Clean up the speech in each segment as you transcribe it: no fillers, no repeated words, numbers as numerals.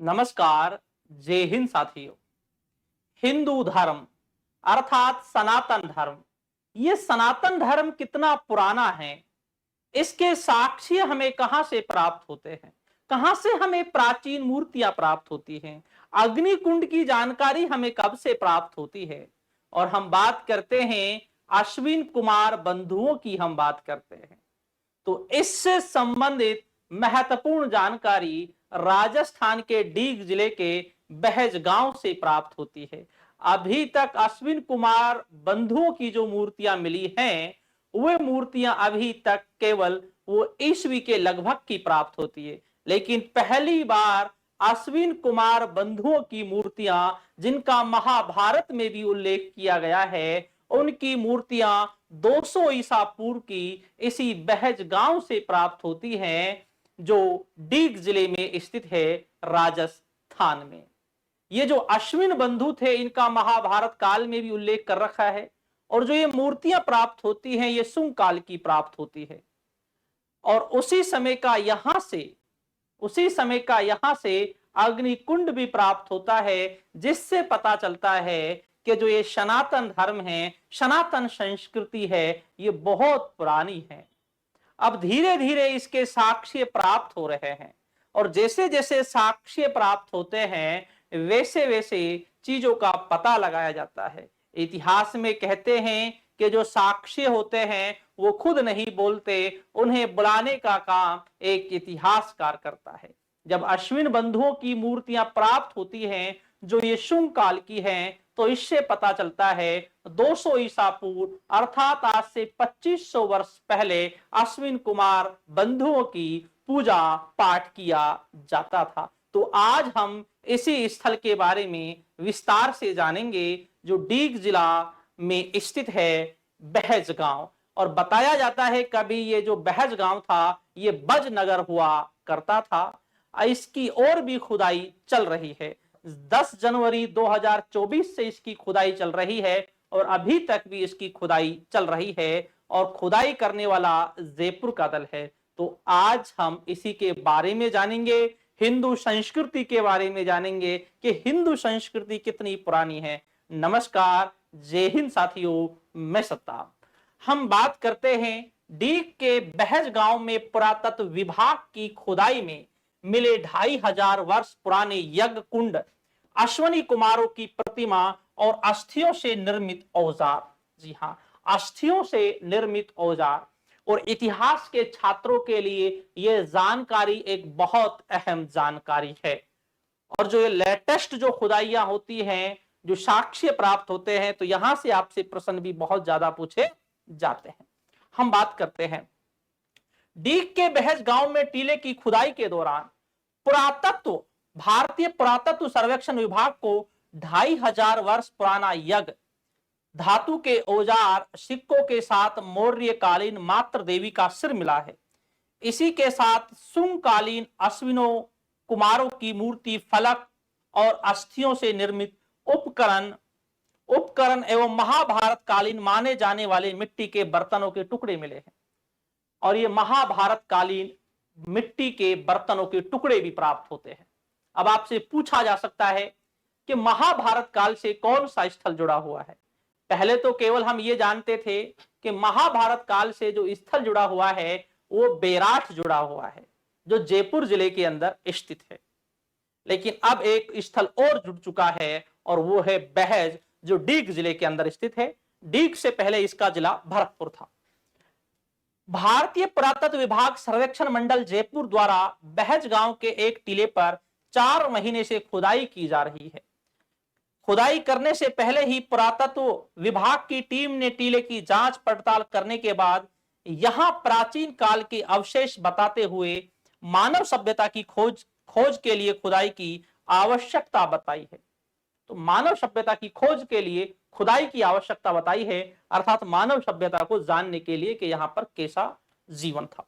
नमस्कार। जय हिंद साथियों। हिंदू धर्म अर्थात सनातन धर्म, ये सनातन धर्म कितना पुराना है, इसके साक्ष्य हमें कहां से प्राप्त होते हैं, कहां से हमें प्राचीन मूर्तियां प्राप्त होती हैं, अग्निकुंड की जानकारी हमें कब से प्राप्त होती है। और हम बात करते हैं अश्विन कुमार बंधुओं की, हम बात करते हैं तो इससे संबंधित महत्वपूर्ण जानकारी राजस्थान के डीग जिले के बहज गांव से प्राप्त होती है। अभी तक अश्विन कुमार बंधुओं की जो मूर्तियां मिली हैं, वे मूर्तियां अभी तक केवल वो ईस्वी के लगभग की प्राप्त होती है। लेकिन पहली बार अश्विन कुमार बंधुओं की मूर्तियां, जिनका महाभारत में भी उल्लेख किया गया है, उनकी मूर्तियां 200 ईसा पूर्व की इसी बहज गांव से प्राप्त होती हैं, जो डीग जिले में स्थित है, राजस्थान में। ये जो अश्विन बंधु थे, इनका महाभारत काल में भी उल्लेख कर रखा है। और जो ये मूर्तियां प्राप्त होती हैं, ये सुंग काल की प्राप्त होती है। और उसी समय का यहां से अग्निकुंड भी प्राप्त होता है, जिससे पता चलता है कि जो ये सनातन धर्म है, सनातन संस्कृति है, ये बहुत पुरानी है। अब धीरे धीरे इसके साक्ष्य प्राप्त हो रहे हैं, और जैसे जैसे साक्ष्य प्राप्त होते हैं, वैसे वैसे चीजों का पता लगाया जाता है। इतिहास में कहते हैं कि जो साक्ष्य होते हैं वो खुद नहीं बोलते, उन्हें बुलाने का काम एक इतिहासकार करता है। जब अश्विन बंधुओं की मूर्तियां प्राप्त होती हैं, जो ये शुंग काल की हैं, तो इससे पता चलता है 200 ईसा पूर्व अर्थात आज से 2500 वर्ष पहले अश्विन कुमार बंधुओं की पूजा पाठ किया जाता था। तो आज हम इसी स्थल के बारे में विस्तार से जानेंगे, जो डीग जिला में स्थित है, बहज गांव। और बताया जाता है कभी ये जो बहज गांव था, ये बज नगर हुआ करता था। इसकी और भी खुदाई चल रही है। 10 जनवरी 2024 से इसकी खुदाई चल रही है, और अभी तक भी इसकी खुदाई चल रही है। और खुदाई करने वाला जयपुर का दल है। तो आज हम इसी के बारे में जानेंगे, हिंदू संस्कृति के बारे में जानेंगे कि हिंदू संस्कृति कितनी पुरानी है। नमस्कार, जय हिंद साथियों, मैं सत्ता। हम बात करते हैं डीग के बहज गांव में पुरातत्व विभाग की खुदाई में मिले 2500 वर्ष पुराने यज्ञ कुंड, अश्विनी कुमारों की प्रतिमा और अस्थियों से निर्मित औजार। जी हाँ, अस्थियों से निर्मित औजार। और इतिहास के छात्रों के लिए यह जानकारी एक बहुत अहम जानकारी है। और जो ये लेटेस्ट जो खुदाइयां होती हैं, जो साक्ष्य प्राप्त होते हैं, तो यहां से आपसे प्रश्न भी बहुत ज्यादा पूछे जाते हैं। हम बात करते हैं डीग के बहज गांव में टीले की खुदाई के दौरान पुरातत्व भारतीय पुरातत्व सर्वेक्षण विभाग को 2500 वर्ष पुराना यज्ञ, धातु के औजार, सिक्कों के साथ मौर्य कालीन मात्र देवी का सिर मिला है। इसी के साथ सुंग कालीन अश्विनों कुमारों की मूर्ति, फलक और अस्थियों से निर्मित उपकरण एवं महाभारत कालीन माने जाने वाले मिट्टी के बर्तनों के टुकड़े मिले हैं। और ये महाभारत कालीन मिट्टी के बर्तनों के टुकड़े भी प्राप्त होते हैं। अब आपसे पूछा जा सकता है कि महाभारत काल से कौन सा स्थल जुड़ा हुआ है। पहले तो केवल हम ये जानते थे कि महाभारत काल से जो स्थल जुड़ा हुआ है वो बेराठ जुड़ा हुआ है, जो जयपुर जिले के अंदर स्थित है। लेकिन अब एक स्थल और जुड़ चुका है, और वो है बहज, जो डीग जिले के अंदर स्थित है। डीग से पहले इसका जिला भरतपुर था। भारतीय पुरातत्व विभाग सर्वेक्षण मंडल जयपुर द्वारा बहज गांव के एक टीले पर 4 महीने से खुदाई की जा रही है। खुदाई करने से पहले ही पुरातत्व विभाग की टीम ने टीले की जांच पड़ताल करने के बाद यहां प्राचीन काल के अवशेष बताते हुए मानव सभ्यता की खोज के लिए खुदाई की आवश्यकता बताई है। तो मानव सभ्यता की खोज के लिए खुदाई की आवश्यकता बताई है, अर्थात मानव सभ्यता को जानने के लिए कि यहां पर कैसा जीवन था।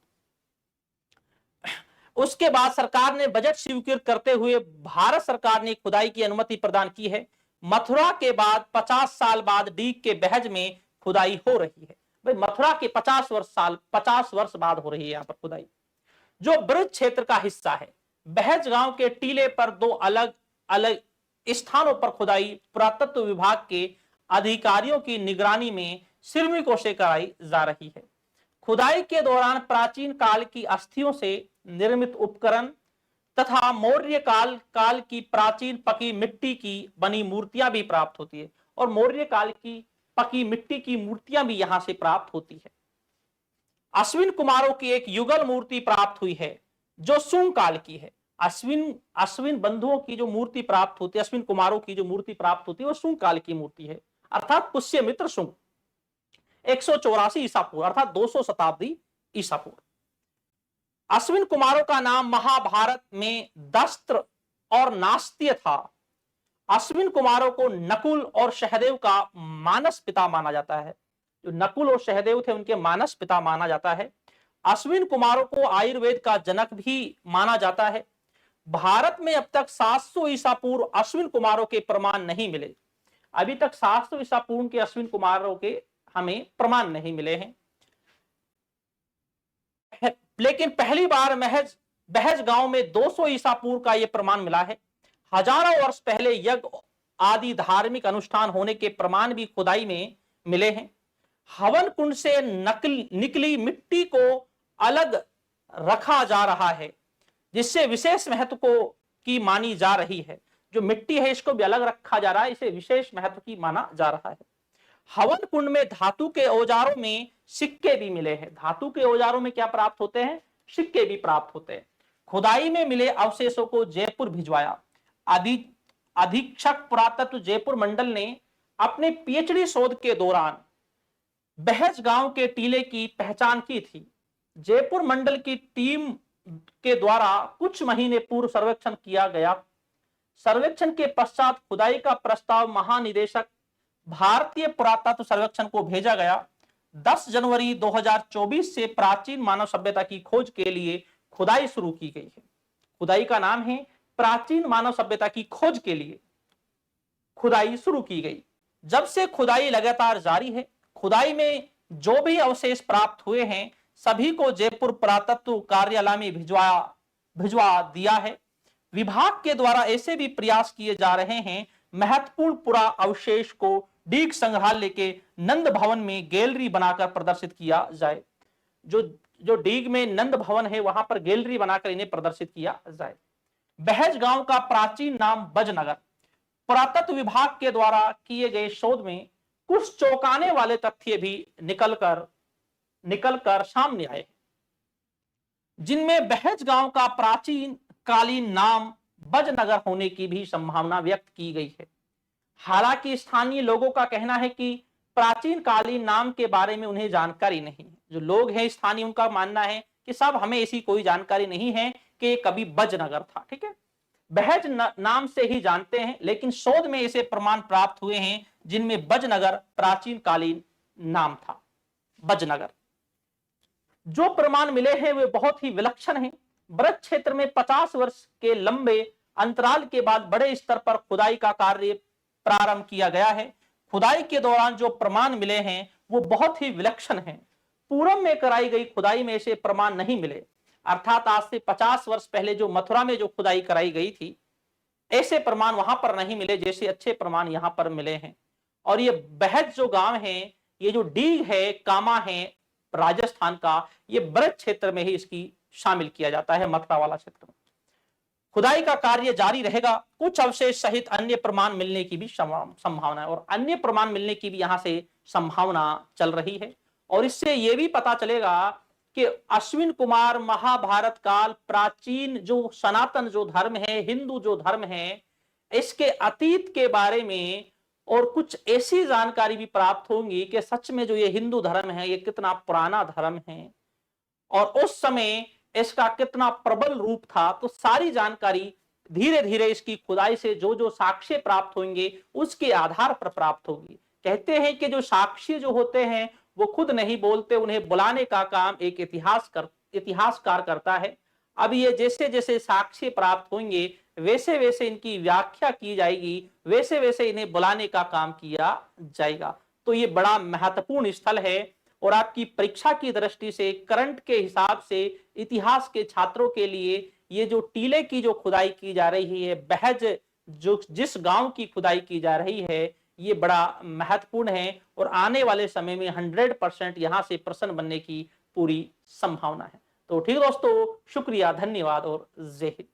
उसके बाद सरकार ने बजट स्वीकृत करते हुए भारत सरकार ने खुदाई की अनुमति प्रदान की है। मथुरा के बाद 50 साल बाद डीग के बहज में खुदाई हो रही है। भाई, मथुरा के 50 वर्ष बाद हो रही है यहां पर खुदाई। जो ब्रज क्षेत्र का हिस्सा है, बहज गांव के टीले पर दो अलग अलग स्थानों पर खुदाई पुरातत्व विभाग के अधिकारियों की निगरानी में श्रमिकों से कराई जा रही है। खुदाई के दौरान प्राचीन काल की अस्थियों से निर्मित उपकरण तथा मौर्य काल की प्राचीन पकी मिट्टी की बनी मूर्तियां भी प्राप्त होती है, और मौर्य काल की पकी मिट्टी की मूर्तियां भी यहां से प्राप्त होती है। अश्विन कुमारों की एक युगल मूर्ति प्राप्त हुई है जो सुंग काल की है। अश्विन बंधुओं की जो मूर्ति प्राप्त होती है, अश्विन कुमारों की जो मूर्ति प्राप्त होती है वो सुंग काल की मूर्ति है, अर्थात पुष्यमित्र सुंग, 184 ईसा पूर्व अर्थात 200 शताब्दी ईसा पूर्व। अश्विन कुमारों का नाम महाभारत में दस्त्र और नास्त्य था। अश्विन कुमारों को नकुल और सहदेव का मानस पिता माना जाता है। जो नकुल और सहदेव थे उनके मानस पिता माना जाता है। अश्विन कुमारों को आयुर्वेद का जनक भी माना जाता है। भारत में अब तक 700 ईसा पूर्व अश्विन कुमारों के प्रमाण नहीं मिले। अभी तक 700 ईसा पूर्व के अश्विन कुमारों के हमें प्रमाण नहीं मिले हैं। लेकिन पहली बार महज बहज गांव में 200 ईसा पूर्व का यह प्रमाण मिला है। हजारों वर्ष पहले यज्ञ आदि धार्मिक अनुष्ठान होने के प्रमाण भी खुदाई में मिले हैं। हवन कुंड से निकली मिट्टी को अलग रखा जा रहा है, जिससे विशेष महत्व को की मानी जा रही है। जो मिट्टी है इसको भी अलग रखा जा रहा है, इसे विशेष महत्व की माना जा रहा है। हवन कुंड में धातु के औजारों में सिक्के भी मिले हैं। धातु के औजारों में क्या प्राप्त होते हैं? सिक्के भी प्राप्त होते हैं। खुदाई में मिले अवशेषों को जयपुर भिजवाया। अधीक्षक पुरातत्व जयपुर मंडल ने अपने पीएचडी शोध के दौरान बहज गांव के टीले की पहचान की थी। जयपुर मंडल की टीम के द्वारा कुछ महीने पूर्व सर्वेक्षण किया गया। सर्वेक्षण के पश्चात खुदाई का प्रस्ताव महानिदेशक भारतीय पुरातत्व सर्वेक्षण को भेजा गया। 10 जनवरी 2024 से प्राचीन मानव सभ्यता की खोज के लिए खुदाई शुरू की गई है। खुदाई का नाम है प्राचीन मानव सभ्यता की खोज के लिए खुदाई शुरू की गई। जब से खुदाई लगातार जारी है। खुदाई में जो भी अवशेष प्राप्त हुए हैं सभी को जयपुर पुरातत्व कार्यालय में भिजवा दिया है। विभाग के द्वारा ऐसे भी प्रयास किए जा रहे हैं महत्वपूर्ण पुरा अवशेष को डीग संग्रहालय के नंद भवन में गैलरी बनाकर प्रदर्शित किया जाए। जो डीग में नंद भवन है वहां पर गैलरी बनाकर इन्हें प्रदर्शित किया जाए। बहज गांव का प्राचीन नाम बजनगर। पुरातत्व विभाग के द्वारा किए गए शोध में कुछ चौंकाने वाले तथ्य भी निकलकर सामने आए, जिनमें बहज गांव का प्राचीन कालीन नाम बजनगर होने की भी संभावना व्यक्त की गई है। हालांकि स्थानीय लोगों का कहना है कि प्राचीन कालीन नाम के बारे में उन्हें जानकारी नहीं है। जो लोग हैं स्थानीय उनका मानना है कि साहब हमें ऐसी कोई जानकारी नहीं है कि ये कभी बजनगर था। ठीक है, बहज नाम से ही जानते हैं, लेकिन शोध में ऐसे प्रमाण प्राप्त हुए हैं जिनमें बजनगर प्राचीन कालीन नाम था। बजनगर जो प्रमाण मिले हैं वे बहुत ही विलक्षण हैं। ब्रज क्षेत्र में 50 वर्ष के लंबे अंतराल के बाद बड़े स्तर पर खुदाई का कार्य प्रारंभ किया गया है। खुदाई के दौरान जो प्रमाण मिले हैं वो बहुत ही विलक्षण हैं। पूरब में कराई गई खुदाई में ऐसे प्रमाण नहीं मिले, अर्थात आज से 50 वर्ष पहले जो मथुरा में जो खुदाई कराई गई थी ऐसे प्रमाण वहां पर नहीं मिले जैसे अच्छे प्रमाण यहां पर मिले हैं। और ये बहज जो गांव है, ये जो डीग है, कामा है राजस्थान का, ये ब्रज क्षेत्र में ही इसकी शामिल किया जाता है, मथुरा वाला क्षेत्र में। खुदाई का कार्य जारी रहेगा। कुछ अवशेष सहित अन्य प्रमाण मिलने की भी संभावना है, और अन्य प्रमाण मिलने की भी यहां से संभावना चल रही है। और इससे यह भी पता चलेगा कि अश्विन कुमार महाभारत काल प्राचीन जो सनातन जो धर्म है, हिंदू जो धर्म है, इसके अतीत के बारे में और कुछ ऐसी जानकारी भी प्राप्त होंगी कि सच में जो ये हिंदू धर्म है ये कितना पुराना धर्म है और उस समय इसका कितना प्रबल रूप था। तो सारी जानकारी धीरे धीरे इसकी खुदाई से जो जो साक्ष्य प्राप्त होंगे उसके आधार पर प्राप्त होगी। कहते हैं कि जो साक्ष्य जो होते हैं वो खुद नहीं बोलते, उन्हें बुलाने का काम एक इतिहासकार करता है। अब ये जैसे जैसे साक्ष्य प्राप्त होंगे वैसे वैसे इनकी व्याख्या की जाएगी, वैसे वैसे इन्हें बुलाने का काम किया जाएगा। तो ये बड़ा महत्वपूर्ण स्थल है और आपकी परीक्षा की दृष्टि से, करंट के हिसाब से, इतिहास के छात्रों के लिए ये जो टीले की जो खुदाई की जा रही है, बहज जो जिस गांव की खुदाई की जा रही है, ये बड़ा महत्वपूर्ण है और आने वाले समय में 100% यहां से प्रश्न बनने की पूरी संभावना है। तो ठीक दोस्तों, शुक्रिया, धन्यवाद और जय हिंद।